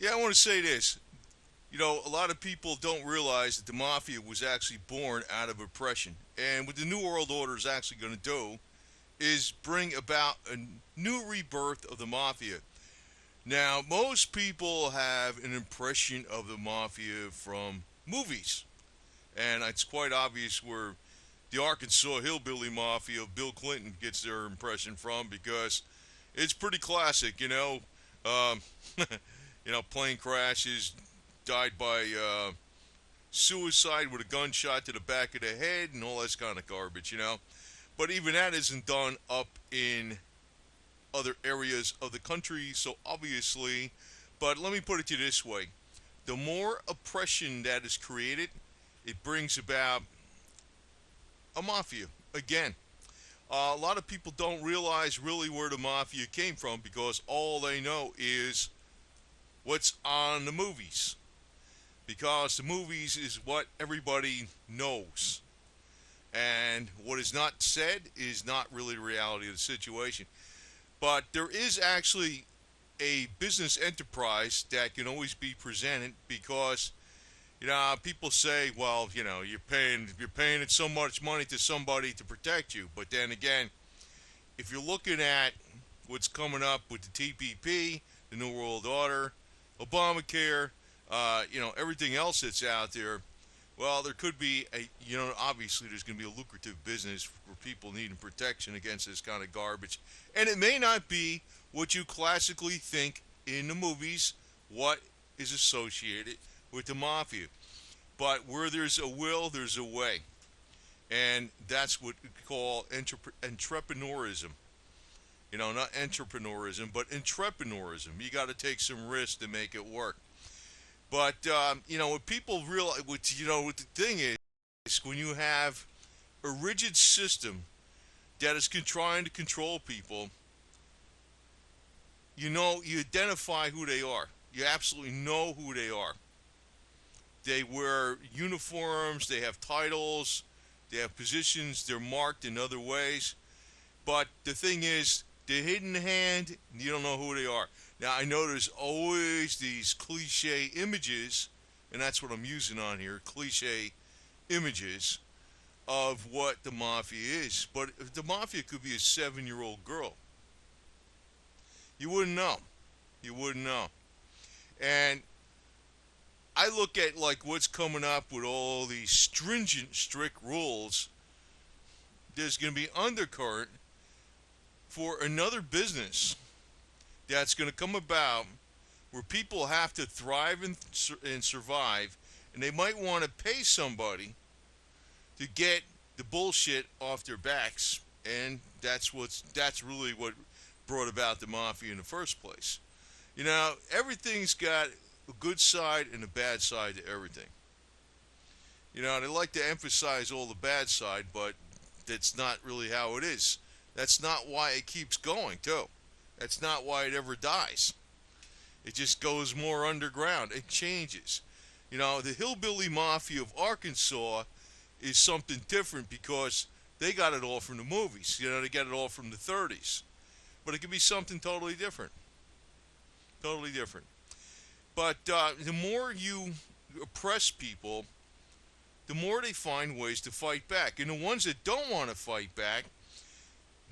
Yeah, I want to say this. A lot of people don't realize that the mafia was actually born out of oppression. And what the New World Order is actually going to do is bring about a new rebirth of the mafia. Now, most people have an impression of the mafia from movies. And it's quite obvious where the Arkansas Hillbilly Mafia of Bill Clinton gets their impression from because it's pretty classic, Um, plane crashes, died by suicide with a gunshot to the back of the head, and all that kind of garbage. But even that isn't done up in other areas of the country, so obviously. But let me put it to you this way: the more oppression that is created, it brings about a mafia again. A lot of people don't realize really where the mafia came from because all they know is what's on the movies. Because the movies is what everybody knows. And what is not said is not really the reality of the situation. But there is actually a business enterprise that can always be presented because people say, well, you're paying so much money to somebody to protect you. But then again, if you're looking at what's coming up with the TPP, the New World Order, Obamacare, everything else that's out there, well, there could be obviously there's going to be a lucrative business for people needing protection against this kind of garbage. And it may not be what you classically think in the movies, what is associated with the mafia. But where there's a will, there's a way. And that's what we call entrepreneurism. Not entrepreneurism, but entrepreneurism. You got to take some risks to make it work. But what people realize, what the thing is, when you have a rigid system that is trying to control people, you identify who they are. You absolutely know who they are. They wear uniforms, they have titles, they have positions, they're marked in other ways. But the thing is, the hidden hand, you don't know who they are. Now, I know there's always these cliche images, and that's what I'm using on here, cliche images of what the mafia is. But if the mafia could be a 7-year-old girl, you wouldn't know. You wouldn't know. And I look at like what's coming up with all these stringent, strict rules. There's going to be undercurrent for another business that's going to come about where people have to thrive and survive, and they might want to pay somebody to get the bullshit off their backs, and that's really what brought about the mafia in the first place. Everything's got a good side and a bad side to everything. They like to emphasize all the bad side, but that's not really how it is. That's not why it keeps going, too. That's not why it ever dies. It just goes more underground. It changes. The hillbilly mafia of Arkansas is something different because they got it all from the movies. They got it all from the 30s. But it could be something totally different. Totally different. But the more you oppress people, the more they find ways to fight back. And the ones that don't want to fight back,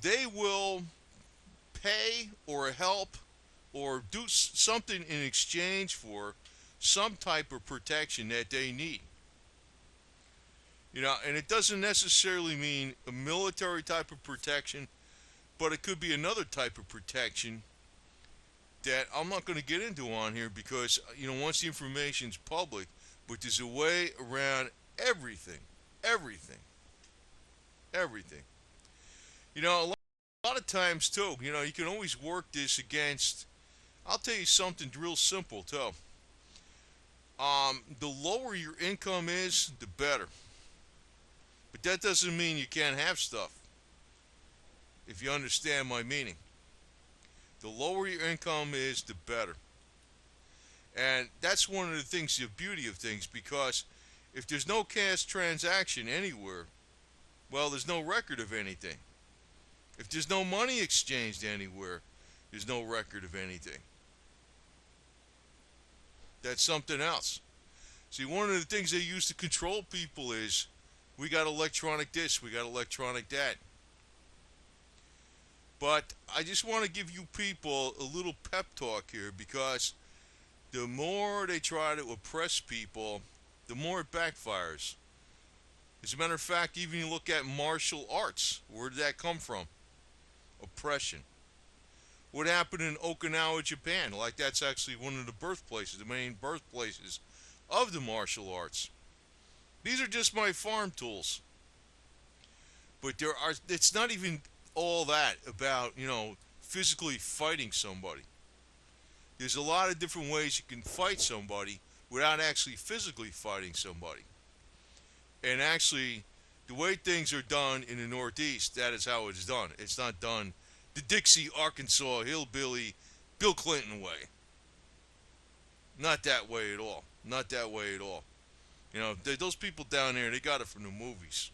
they will pay or help or do something in exchange for some type of protection that they need. And it doesn't necessarily mean a military type of protection, but it could be another type of protection that I'm not going to get into on here because, once the information's public, but there's a way around everything. Everything. Everything. A lot of times, too, you can always work this against. I'll tell you something real simple, too. The lower your income is, the better. But that doesn't mean you can't have stuff, if you understand my meaning. The lower your income is, the better. And that's one of the things, the beauty of things, because if there's no cash transaction anywhere, well, there's no record of anything. If there's no money exchanged anywhere, there's no record of anything. That's something else. See, one of the things they use to control people is we got electronic this, we got electronic that. But I just want to give you people a little pep talk here because the more they try to oppress people, the more it backfires. As a matter of fact, even you look at martial arts, where did that come from? Oppression. What happened in Okinawa, Japan? Like, that's actually one of the birthplaces, the main birthplaces of the martial arts. These are just my farm tools. But it's not even all that about, physically fighting somebody. There's a lot of different ways you can fight somebody without actually physically fighting somebody. And actually, the way things are done in the Northeast, that is how it's done. It's not done the Dixie, Arkansas, hillbilly, Bill Clinton way. Not that way at all. Not that way at all. Those people down there, they got it from the movies.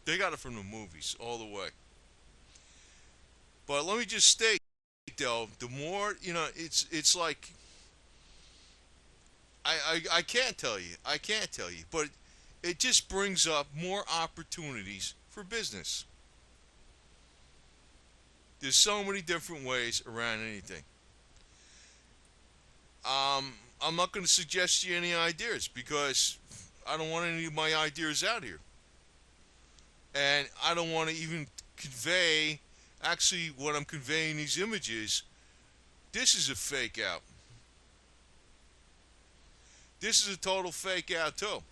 They got it from the movies all the way. But let me just state, though, the more, it's like, I can't tell you. I can't tell you. But it just brings up more opportunities for business. There's so many different ways around anything. I'm not going to suggest you any ideas because I don't want any of my ideas out here. And I don't want to even convey, actually, what I'm conveying these images. This is a fake out. This is a total fake out, too.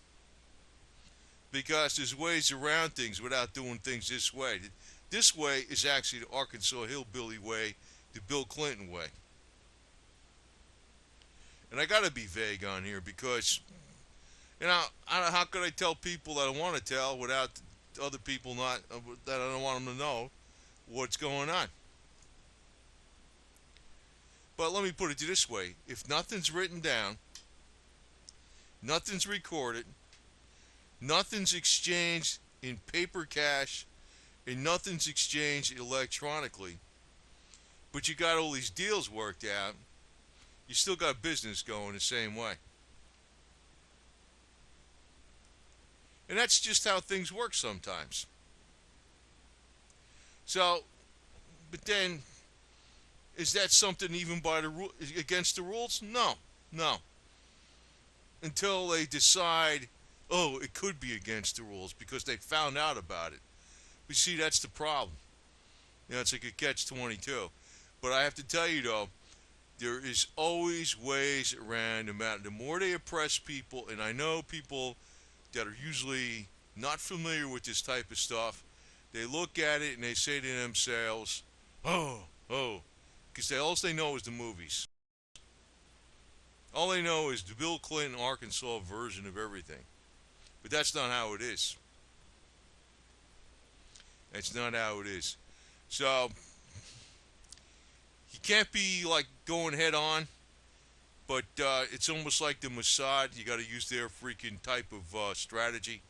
Because there's ways around things without doing things this way. This way is actually the Arkansas hillbilly way, the Bill Clinton way. And I got to be vague on here because, how could I tell people that I want to tell without other people not that I don't want them to know what's going on? But let me put it this way: if nothing's written down, nothing's recorded, nothing's exchanged in paper cash, and nothing's exchanged electronically, but you got all these deals worked out, you still got business going the same way. And that's just how things work sometimes. So, but then, is that something even by the against the rules? No, no. Until they decide, oh, it could be against the rules because they found out about it. But see, that's the problem. It's like a catch-22. But I have to tell you, though, there is always ways around the matter. The more they oppress people, and I know people that are usually not familiar with this type of stuff, they look at it and they say to themselves, oh, because all they know is the movies. All they know is the Bill Clinton, Arkansas version of everything. But that's not how it is. That's not how it is. So, you can't be like going head on, but it's almost like the Mossad. You got to use their freaking type of strategy.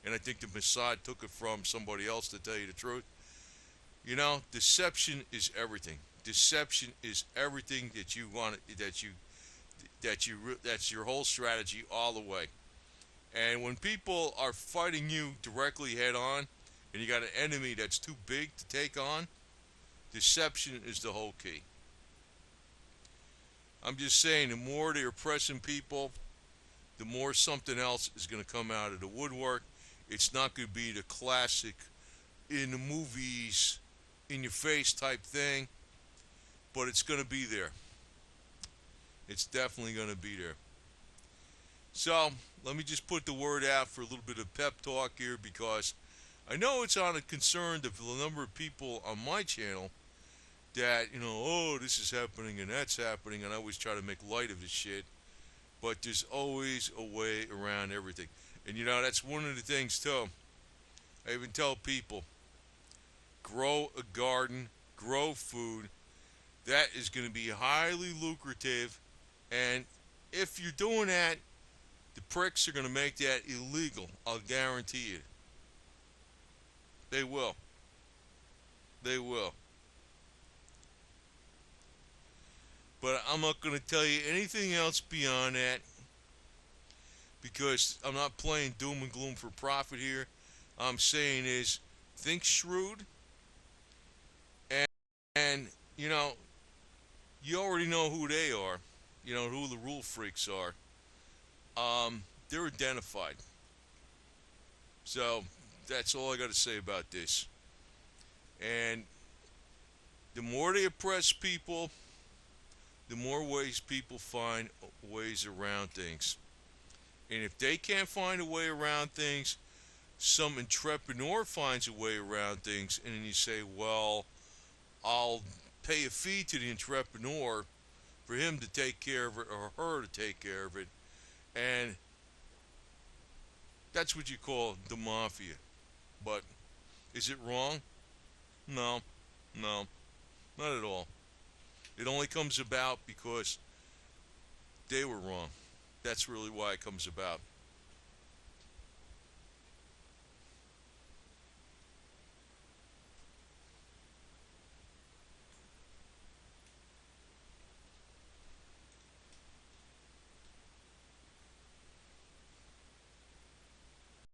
And I think the Mossad took it from somebody else, to tell you the truth. Deception is everything. Deception is everything that you want, that's your whole strategy all the way. And when people are fighting you directly head on, and you got an enemy that's too big to take on, deception is the whole key. I'm just saying, the more they're oppressing people, the more something else is going to come out of the woodwork. It's not going to be the classic, in the movies, in your face type thing, but it's going to be there. It's definitely going to be there. So, let me just put the word out for a little bit of pep talk here, because I know it's on a concern of the number of people on my channel that, oh, this is happening and that's happening, and I always try to make light of this shit. But there's always a way around everything. And that's one of the things too. I even tell people, grow a garden, grow food. That is going to be highly lucrative. And if you're doing that, the pricks are going to make that illegal. I'll guarantee it. They will. They will. But I'm not going to tell you anything else beyond that because I'm not playing doom and gloom for profit here. I'm saying is think shrewd and, and you know, you already know who they are. You know who the rule freaks are. They're identified. So that's all I got to say about this. And the more they oppress people, the more ways people find ways around things. And if they can't find a way around things, some entrepreneur finds a way around things, and then you say, well, I'll pay a fee to the entrepreneur for him to take care of it or her to take care of it. And that's what you call the mafia. But is it wrong? No, no, not at all. It only comes about because they were wrong. That's really why it comes about.